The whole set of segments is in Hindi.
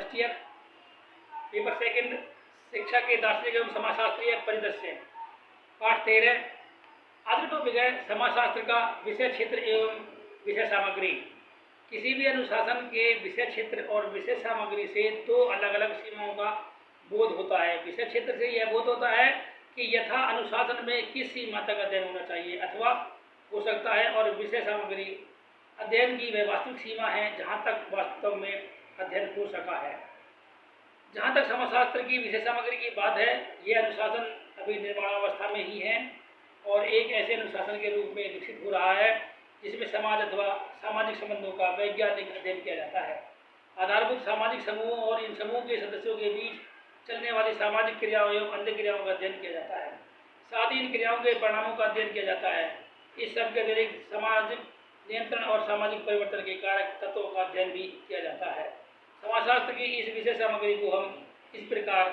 First year. पेपर सेकंड, शिक्षा के दार्शनिक एवं समाजशास्त्रीय परिदृश्य। पाठ 13। आज का टॉपिक है समाजशास्त्र का विषय क्षेत्र एवं विषय सामग्री। किसी भी अनुशासन के विषय क्षेत्र और विषय सामग्री से दो अलग अलग सीमाओं का बोध होता है। विषय क्षेत्र से यह बोध होता है कि यथा अनुशासन में किस सीमा तक अध्ययन होना चाहिए अथवा हो सकता है, और विषय सामग्री अध्ययन की वह वास्तविक सीमा है जहाँ तक वास्तव में अध्ययन हो सका है। जहाँ तक समाजशास्त्र की विषय सामग्री की बात है, यह अनुशासन अभी निर्माणावस्था में ही है और एक ऐसे अनुशासन के रूप में विकसित हो रहा है जिसमें समाज अथवा सामाजिक संबंधों का वैज्ञानिक अध्ययन किया जाता है। आधारभूत सामाजिक समूहों और इन समूह के सदस्यों के बीच चलने वाली सामाजिक क्रियाओं एवं अन्य क्रियाओं का अध्ययन किया जाता है। साथ ही इन क्रियाओं के परिणामों का अध्ययन किया जाता है। इस सब के अतिरिक्त सामाजिक नियंत्रण और सामाजिक परिवर्तन के कारक तत्वों का अध्ययन भी किया जाता है। समाजशास्त्र की इस विषय सामग्री को हम इस प्रकार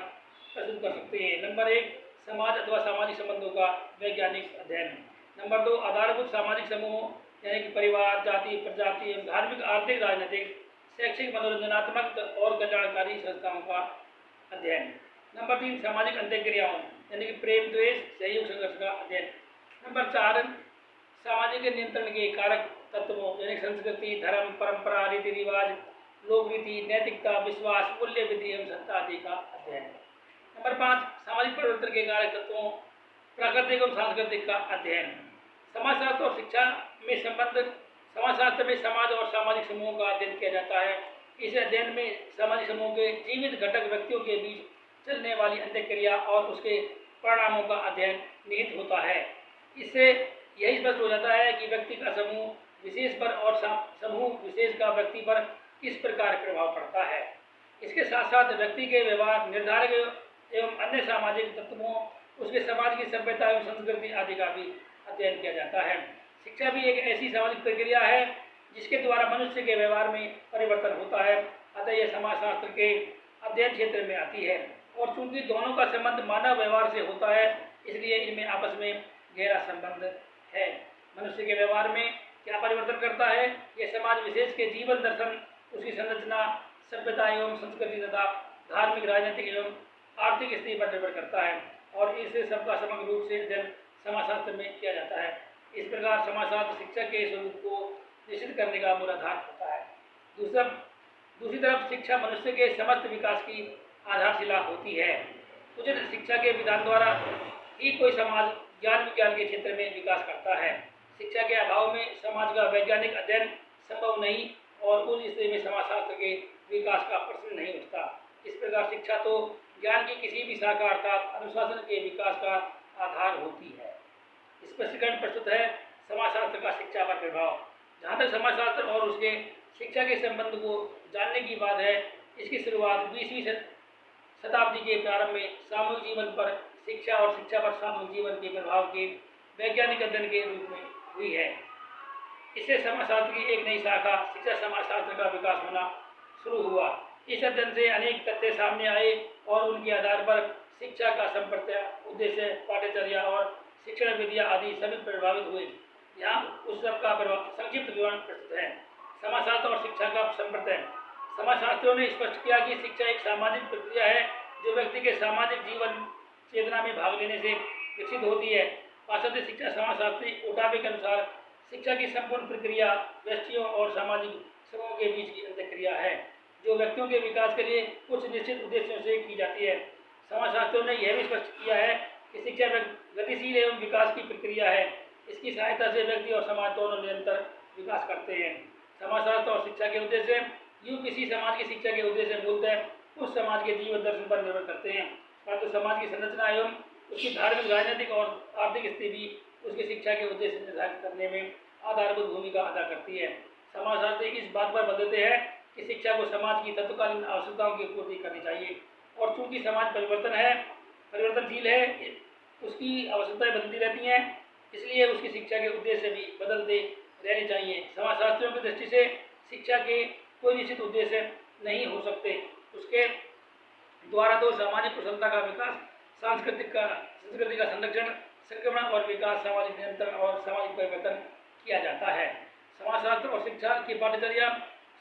प्रस्तुत कर सकते हैं। नंबर 1, समाज अथवा सामाजिक संबंधों का वैज्ञानिक अध्ययन। नंबर 2, आधारभूत सामाजिक समूह यानी कि परिवार, जाति, प्रजाति एवं धार्मिक, आर्थिक, राजनीतिक, शैक्षिक, मनोरंजनात्मक और कल्याणकारी संस्थाओं का अध्ययन। नंबर 3, सामाजिक अंतःक्रियाओं यानी कि प्रेम, द्वेष, सहयोग, संघर्ष का अध्ययन। नंबर 4, सामाजिक नियंत्रण के कारक तत्वों यानी संस्कृति, धर्म, परंपरा, रीति रिवाज, लोकरीति, नैतिकता, विश्वास, मूल्य, विधि एवं सत्ता आदि का अध्ययन। नंबर 5, सामाजिक परिवर्तन के कारक तत्वों, प्राकृतिक एवं सांस्कृतिक का अध्ययन। समाजशास्त्र और शिक्षा में संबंध। समाजशास्त्र में समाज और सामाजिक समूहों का अध्ययन किया जाता है। इस अध्ययन में सामाजिक समूह के जीवित घटक व्यक्तियों के बीच चलने वाली अंतःक्रिया और उसके परिणामों का अध्ययन निहित होता है। इससे यही स्पष्ट हो जाता है कि व्यक्ति का समूह विशेष पर और समूह विशेष का व्यक्ति पर किस प्रकार प्रभाव पड़ता है। इसके साथ साथ व्यक्ति के व्यवहार, निर्धारक एवं अन्य सामाजिक तत्वों, उसके समाज की सभ्यता एवं संस्कृति आदि का भी अध्ययन किया जाता है। शिक्षा भी एक ऐसी सामाजिक प्रक्रिया है जिसके द्वारा मनुष्य के व्यवहार में परिवर्तन होता है। अतः यह समाजशास्त्र के अध्ययन क्षेत्र में आती है और चूंकि दोनों का संबंध मानव व्यवहार से होता है, इसलिए इनमें आपस में गहरा संबंध है। मनुष्य के व्यवहार में क्या परिवर्तन करता है, यह समाज विशेष के जीवन दर्शन, उसकी संरचना, सभ्यता एवं संस्कृति तथा धार्मिक, राजनीतिक एवं आर्थिक स्थिति पर निर्भर करता है और इसे सबका समग्र रूप से अध्ययन समाजशास्त्र में किया जाता है। इस प्रकार समाजशास्त्र शिक्षा के स्वरूप को निश्चित करने का मूलाधार होता है। दूसरी तरफ शिक्षा मनुष्य के समस्त विकास की आधारशिला होती है। उचित शिक्षा के विधान द्वारा ही कोई समाज ज्ञान विज्ञान के क्षेत्र में विकास करता है। शिक्षा के अभाव में समाज का वैज्ञानिक अध्ययन संभव नहीं और उस स्थिति में समाजशास्त्र के विकास का प्रश्न नहीं उठता। इस प्रकार शिक्षा तो ज्ञान की किसी भी शाखा अर्थात अनुशासन के विकास का आधार होती है। स्पष्टीकरण प्रस्तुत है समाजशास्त्र का शिक्षा पर प्रभाव। जहाँ तक समाजशास्त्र और उसके शिक्षा के संबंध को जानने की बात है, इसकी शुरुआत 20वीं शताब्दी के प्रारंभ में सामूहिक जीवन पर शिक्षा और शिक्षा पर सामूहिक जीवन के प्रभाव के वैज्ञानिक अध्ययन के रूप में हुई है। इससे समाजशास्त्र की एक नई शाखा शिक्षा समाजशास्त्र का विकास होना शुरू हुआ। इस अध्ययन से अनेक तथ्य सामने आए और उनके आधार पर शिक्षा का संप्रदाय, उद्देश्य, पाठ्यचर्या और शिक्षण विधियाँ आदि सभी प्रभावित हुए। यहाँ उस सब का संक्षिप्त विवरण प्रस्तुत है। समाजशास्त्र और शिक्षा का संप्रदाय। समाजशास्त्रियों ने स्पष्ट किया कि शिक्षा एक सामाजिक प्रक्रिया है जो व्यक्ति के सामाजिक जीवन चेतना में भाग लेने से विकसित होती है। पाश्चात्य शिक्षा समाजशास्त्री ओटावे के अनुसार शिक्षा की संपूर्ण प्रक्रिया व्यक्तियों और सामाजिक समूहों के बीच की अंतःक्रिया है जो व्यक्तियों के विकास के लिए कुछ निश्चित उद्देश्यों से की जाती है। समाजशास्त्रियों ने यह भी स्पष्ट किया है कि शिक्षा गतिशील एवं विकास की प्रक्रिया है। इसकी सहायता से व्यक्ति और समाज दोनों निरंतर विकास करते हैं। समाजशास्त्र और शिक्षा के उद्देश्य। यूँ किसी समाज की शिक्षा के उद्देश्य मूलतः उस समाज के जीवन दर्शन पर निर्भर करते हैं, परंतु समाज की संरचना एवं उसकी धार्मिक, राजनीतिक और आर्थिक स्थिति उसकी शिक्षा के उद्देश्य निर्धारित करने में आधारभूत भूमिका अदा करती है। समाजशास्त्री इस बात पर बल देते हैं कि शिक्षा को समाज की तत्कालीन आवश्यकताओं की पूर्ति करनी चाहिए और चूंकि समाज परिवर्तनशील है, उसकी आवश्यकताएं बदलती रहती हैं, इसलिए उसकी शिक्षा के उद्देश्य भी बदलते रहने चाहिए। समाजशास्त्रियों की दृष्टि से शिक्षा के कोई निश्चित उद्देश्य नहीं हो सकते। उसके द्वारा तो सामाजिक प्रसन्नता का विकास, संस्कृति का संरक्षण, संक्रमण और विकास, सामाजिक नियंत्रण और सामाजिक परिवर्तन किया जाता है। समाजशास्त्र और शिक्षा की पाठ्यचर्या।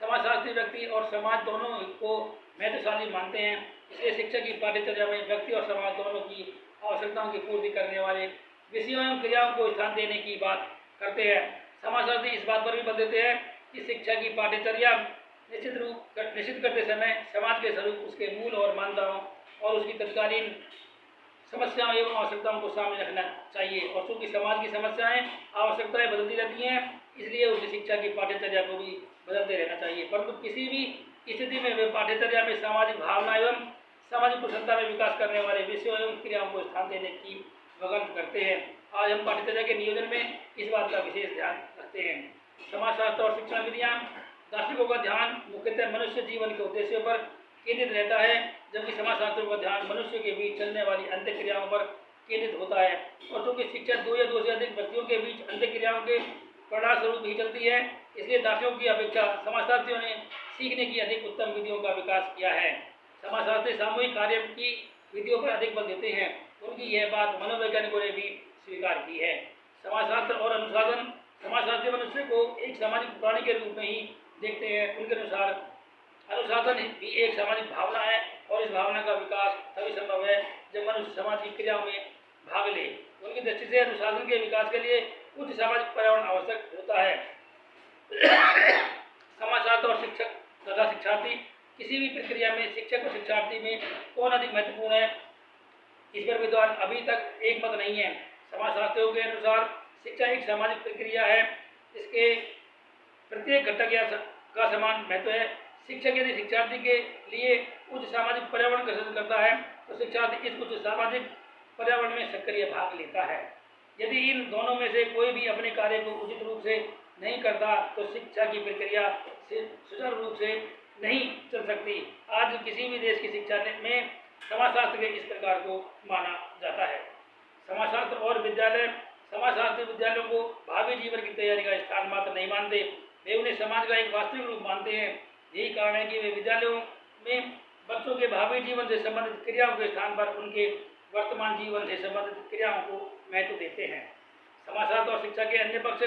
समाजशास्त्री व्यक्ति और समाज दोनों को महत्वशाली मानते हैं। इसलिए शिक्षा की पाठ्यचर्या में व्यक्ति और समाज दोनों की आवश्यकताओं की पूर्ति करने वाले विषयों एवं क्रियाओं को स्थान देने की बात करते हैं। समाजशास्त्री इस बात पर भी बल देते हैं कि शिक्षा की पाठ्यचर्या निश्चित करते समय समाज के स्वरूप, उसके मूल और मान्यताओं और उसकी तत्कालीन समस्याओं एवं आवश्यकताओं को सामने रखना चाहिए। और चूंकि समाज की समस्याएं, आवश्यकताएं बदलती रहती हैं, इसलिए उसे शिक्षा की पाठ्यचर्या को भी बदलते रहना चाहिए। परंतु किसी भी स्थिति में वे पाठ्यचर्या में सामाजिक भावना एवं सामाजिक कुशलता में विकास करने वाले विषयों एवं क्रियाओं को स्थान देने की वकालत करते हैं। आज हम पाठ्यचर्या के नियोजन में इस बात का विशेष ध्यान रखते हैं। समाजशास्त्र और शिक्षण विधियां दार्शनिकों का ध्यान मुख्यतः मनुष्य जीवन के उद्देश्यों पर केंद्रित रहता है, जबकि समाजशास्त्रियों का ध्यान मनुष्य के बीच चलने वाली अंत्यक्रियाओं पर केंद्रित होता है। और चूंकि शिक्षा दो या दो से अधिक व्यक्तियों के बीच अंत्यक्रियाओं के परिणाम स्वरूप ही चलती है, इसलिए दार्शनिकों की अपेक्षा समाजशास्त्रियों ने सीखने की अधिक उत्तम विधियों का विकास किया है। समाजशास्त्री सामूहिक कार्य की विधियों पर अधिक बल देते हैं। उनकी यह बात मनोवैज्ञानिकों ने भी स्वीकार की है। समाजशास्त्र और अनुशासन समाजशास्त्री मनुष्य को एक सामाजिक प्राणी के रूप में ही देखते हैं। उनके अनुसार अनुशासन भी एक सामाजिक भावना है और इस भावना का विकास तभी संभव है जब मनुष्य समाज की क्रियाओं में भाग ले। उनकी दृष्टि से अनुशासन के विकास के लिए उच्च सामाजिक पर्यावरण आवश्यक होता है। समाजशास्त्र और शिक्षक तथा शिक्षार्थी किसी भी प्रक्रिया में शिक्षक और शिक्षार्थी में कौन अधिक महत्वपूर्ण है, इस पर विद्वान अभी तक एक मत नहीं है। समाजशास्त्रियों के अनुसार शिक्षा एक सामाजिक प्रक्रिया है। इसके प्रत्येक घटक का समान महत्व है। शिक्षक यदि शिक्षार्थी के लिए उच्च सामाजिक पर्यावरण का सृजन करता है तो शिक्षार्थी इस उच्च सामाजिक पर्यावरण में सक्रिय भाग लेता है। यदि इन दोनों में से कोई भी अपने कार्य को उचित रूप से नहीं करता तो शिक्षा की प्रक्रिया सुचारू रूप से नहीं चल सकती। आज किसी भी देश की शिक्षा में समाजशास्त्र के इस प्रकार को माना जाता है। समाजशास्त्र और विद्यालय समाजशास्त्री विद्यालयों को भावी जीवन की तैयारी का स्थान मात्र नहीं मानते, वे उन्हें समाज का एक वास्तविक रूप मानते हैं। यही कारण है कि वे विद्यालयों में बच्चों के भावी जीवन से संबंधित क्रियाओं के स्थान पर उनके वर्तमान जीवन से संबंधित क्रियाओं को महत्व देते हैं। समाजशास्त्र और शिक्षा के अन्य पक्ष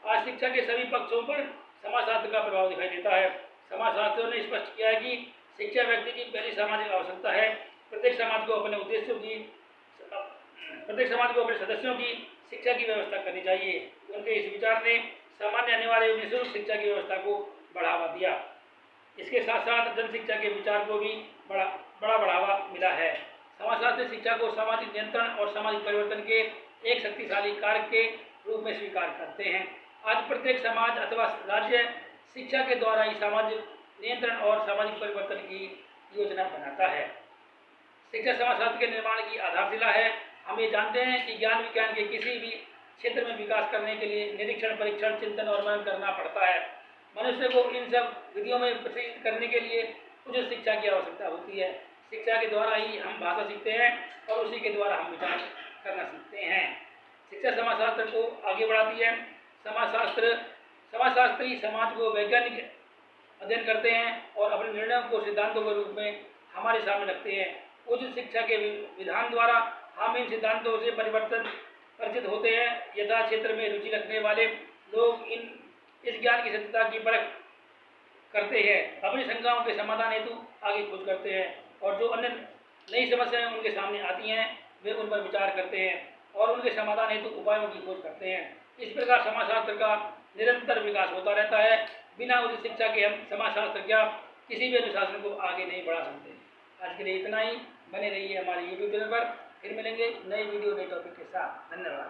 आज शिक्षा के सभी पक्षों पर समाजशास्त्र का प्रभाव दिखाई देता है। समाजशास्त्रियों ने स्पष्ट किया है कि शिक्षा व्यक्ति की पहली सामाजिक आवश्यकता है। प्रत्येक समाज को अपने सदस्यों की शिक्षा की व्यवस्था करनी चाहिए। उनके इस विचार ने सामान्य अनिवार्य निःशुल्क शिक्षा की व्यवस्था को बढ़ावा दिया। इसके साथ साथ जन शिक्षा के विचार को भी बड़ा बढ़ावा मिला है। समाजशास्त्री शिक्षा को सामाजिक नियंत्रण और सामाजिक परिवर्तन के एक शक्तिशाली कारक के रूप में स्वीकार करते हैं। आज प्रत्येक समाज अथवा राज्य शिक्षा के द्वारा ही सामाजिक नियंत्रण और सामाजिक परिवर्तन की योजना बनाता है। शिक्षा समाजशास्त्र के निर्माण की आधारशिला है। हम ये जानते हैं कि ज्ञान विज्ञान के किसी भी क्षेत्र में विकास करने के लिए निरीक्षण, परीक्षण, चिंतन और मनन करना पड़ता है। मनुष्य को इन सब विधियों में प्रशिक्षित करने के लिए उचित शिक्षा की आवश्यकता होती है। शिक्षा के द्वारा ही हम भाषा सीखते हैं और उसी के द्वारा हम विचार करना सीखते हैं। शिक्षा समाजशास्त्र को आगे बढ़ाती है। समाजशास्त्री समाज को वैज्ञानिक अध्ययन करते हैं और अपने निर्णयों को सिद्धांतों के रूप में हमारे सामने रखते हैं। उचित शिक्षा के विधान द्वारा हम इन सिद्धांतों से परिचित होते हैं। यथा क्षेत्र में रुचि रखने वाले लोग इस ज्ञान की सत्यता की परख करते हैं, अपनी शंकाओं के समाधान हेतु आगे खोज करते हैं और जो अन्य नई समस्याएं उनके सामने आती हैं वे उन पर विचार करते हैं और उनके समाधान हेतु उपायों की खोज करते हैं। इस प्रकार समाजशास्त्र का निरंतर विकास होता रहता है। बिना उचित शिक्षा के हम समाजशास्त्र क्या किसी भी अनुशासन को आगे नहीं बढ़ा सकते। आज के लिए इतना ही। बने रहिए हमारे YouTube चैनल पर। फिर मिलेंगे नए वीडियो नए टॉपिक के साथ। धन्यवाद।